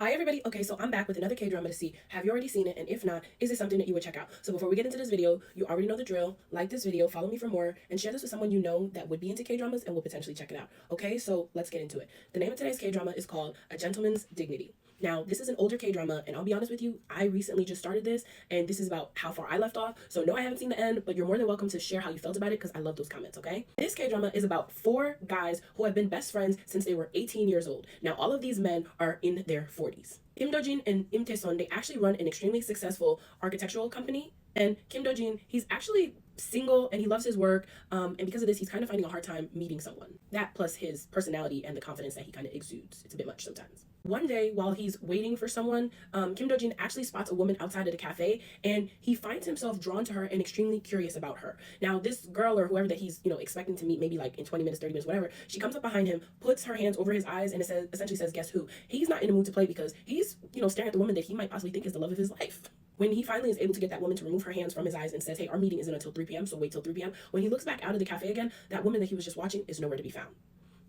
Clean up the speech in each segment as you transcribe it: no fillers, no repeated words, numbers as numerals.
Hi everybody. Okay, so I'm back with another K-drama to see, have you already seen it? And if not, is it something that you would check out? So before we get into this video, you already know the drill. Like this video, follow me for more, and share this with someone you know that would be into K-dramas and will potentially check it out. Okay, so let's get into it. The name of today's K-drama is called A Gentleman's Dignity. Now, this is an older K-drama, and I'll be honest with you, I recently just started this, and this is about how far I left off. So no, I haven't seen the end, but you're more than welcome to share how you felt about it because I love those comments, okay? This K-drama is about four guys who have been best friends since they were 18 years old. Now, all of these men are in their 40s. Kim Do-jin and Im Tae-sun, they actually run an extremely successful architectural company. And Kim Do-jin, he's actually single and he loves his work. And because of this, he's kind of finding a hard time meeting someone. That plus his personality and the confidence that he kind of exudes. It's a bit much sometimes. One day, while he's waiting for someone, Kim Do-jin actually spots a woman outside of the cafe, and he finds himself drawn to her and extremely curious about her. Now, this girl or whoever that he's expecting to meet, maybe like in 20 minutes, 30 minutes, whatever, she comes up behind him, puts her hands over his eyes, and it says essentially says, "Guess who?" He's not in the mood to play because he's staring at the woman that he might possibly think is the love of his life. When he finally is able to get that woman to remove her hands from his eyes and says, "Hey, our meeting isn't until 3 p.m., so wait till 3 p.m." When he looks back out of the cafe again, that woman that he was just watching is nowhere to be found.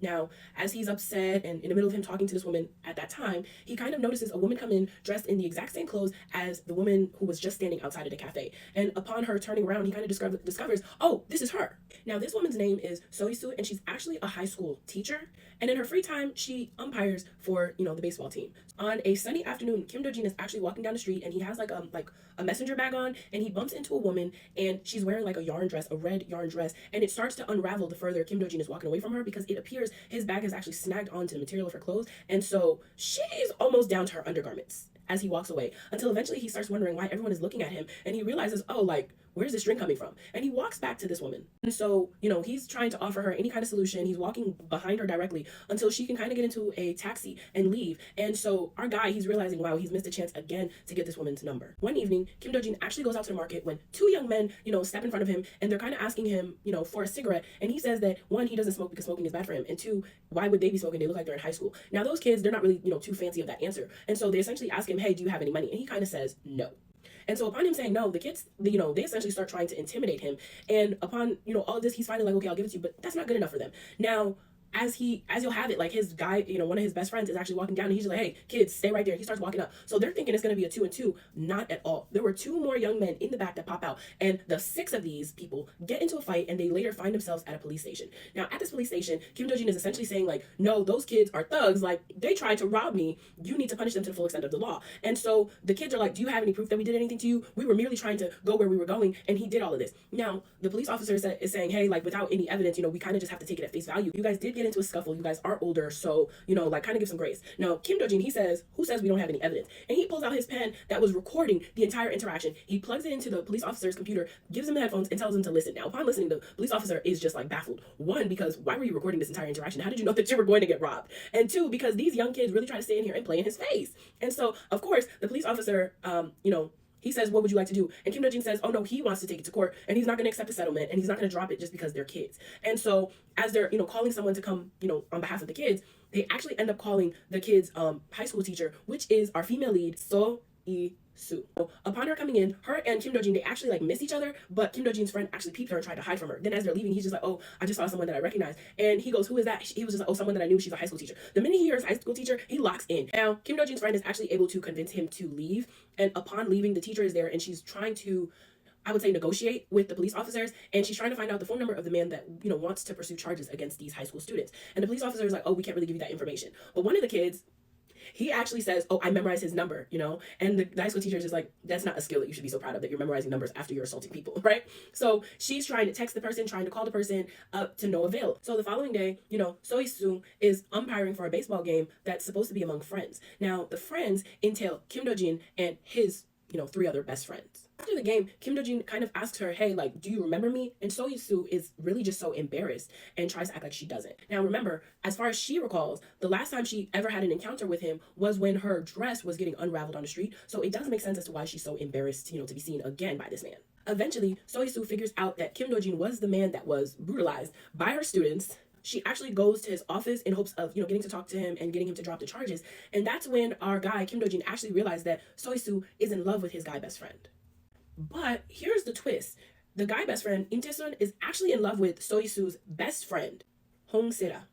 Now, as he's upset and in the middle of him talking to this woman at that time, he kind of notices a woman come in dressed in the exact same clothes as the woman who was just standing outside of the cafe. And upon her turning around, he kind of discovers, oh, this is her. Now, this woman's name is Soisu, and she's actually a high school teacher. And in her free time, she umpires for, the baseball team. On a sunny afternoon, Kim Do-jin is actually walking down the street, and he has like a messenger bag on, and he bumps into a woman, and she's wearing like a yarn dress, a red yarn dress, and it starts to unravel the further Kim Do-jin is walking away from her because it appears his bag is actually snagged onto the material of her clothes, and so she's almost down to her undergarments as he walks away, until eventually he starts wondering why everyone is looking at him, and he realizes, oh, like, where's this string coming from? And he walks back to this woman. And so, he's trying to offer her any kind of solution. He's walking behind her directly until she can kind of get into a taxi and leave. And so our guy, he's realizing, wow, he's missed a chance again to get this woman's number. One evening, Kim Do-jin actually goes out to the market when two young men, step in front of him, and they're kind of asking him, for a cigarette. And he says that, one, he doesn't smoke because smoking is bad for him. And two, why would they be smoking? They look like they're in high school. Now, those kids, they're not really, too fancy of that answer. And so they essentially ask him, hey, do you have any money? And he kind of says, no. And so upon him saying no, the kids, they essentially start trying to intimidate him. And upon, all of this, he's finally like, okay, I'll give it to you, but that's not good enough for them. Now, as you'll have it, like his guy, one of his best friends is actually walking down and he's just like, hey, kids, stay right there. He starts walking up. So they're thinking it's going to be a 2-and-2. Not at all. There were two more young men in the back that pop out. And the six of these people get into a fight and they later find themselves at a police station. Now, at this police station, Kim Do-jin is essentially saying like, no, those kids are thugs. Like, they tried to rob me. You need to punish them to the full extent of the law. And so the kids are like, do you have any proof that we did anything to you? We were merely trying to go where we were going. And he did all of this. Now, the police officer is saying, hey, like without any evidence, we kind of just have to take it at face value. You guys did get into a scuffle. You guys are older, so like kind of give some grace. Now Kim Do-jin, he says, who says we don't have any evidence? And he pulls out his pen that was recording the entire interaction. He plugs it into the police officer's computer, gives him the headphones, and tells him to listen. Now upon listening, the police officer is just like baffled. One, because why were you recording this entire interaction? How did you know that you were going to get robbed? And two, because these young kids really try to stay in here and play in his face. And so of course the police officer he says, what would you like to do? And Kim Do-jin says, oh no, he wants to take it to court and he's not going to accept a settlement and he's not going to drop it just because they're kids. And so as they're, calling someone to come, on behalf of the kids, they actually end up calling the kids' high school teacher, which is our female lead, Soo. Upon her coming in, her and Kim Do-jin, they actually like miss each other, but Kim Do-jin's friend actually peeped her and tried to hide from her. Then as they're leaving, he's just like, oh, I just saw someone that I recognize. And he goes, who is that? He was just like, oh, someone that I knew. She's a high school teacher. The minute he hears high school teacher, he locks in. Now, Kim Do-jin's friend is actually able to convince him to leave. And upon leaving, the teacher is there and she's trying to, I would say, negotiate with the police officers, and she's trying to find out the phone number of the man that wants to pursue charges against these high school students. And the police officer is like, oh, we can't really give you that information. But one of the kids, he actually says, oh, I memorized his number, and the high school teacher is just like, that's not a skill that you should be so proud of, that you're memorizing numbers after you're assaulting people, right? So she's trying to text the person, trying to call the person, to no avail. So the following day, Soisu is umpiring for a baseball game that's supposed to be among friends. Now the friends entail Kim Do-jin and his three other best friends. After the game, Kim Do-jin kind of asks her, hey, like, do you remember me? And Soisu is really just so embarrassed and tries to act like she doesn't. Now, remember, as far as she recalls, the last time she ever had an encounter with him was when her dress was getting unraveled on the street. So it doesn't make sense as to why she's so embarrassed, to be seen again by this man. Eventually, Soisu figures out that Kim Do-jin was the man that was brutalized by her students. She actually goes to his office in hopes of, getting to talk to him and getting him to drop the charges. And that's when our guy, Kim Do-jin, actually realized that Soisu is in love with his guy best friend. But here's the twist. The guy best friend, Im Tae-sun, is actually in love with Soisu's best friend, Hong Se-ra.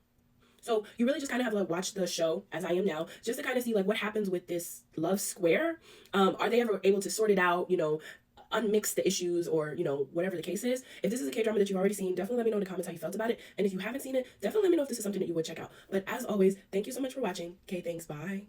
So you really just kind of have to like watch the show as I am now, just to kind of see like what happens with this love square. Are they ever able to sort it out? Unmix the issues, or whatever the case is. If this is a K-drama that you've already seen, definitely let me know in the comments how you felt about it. And if you haven't seen it, definitely let me know if this is something that you would check out. But as always, thank you so much for watching. Okay, thanks. Bye.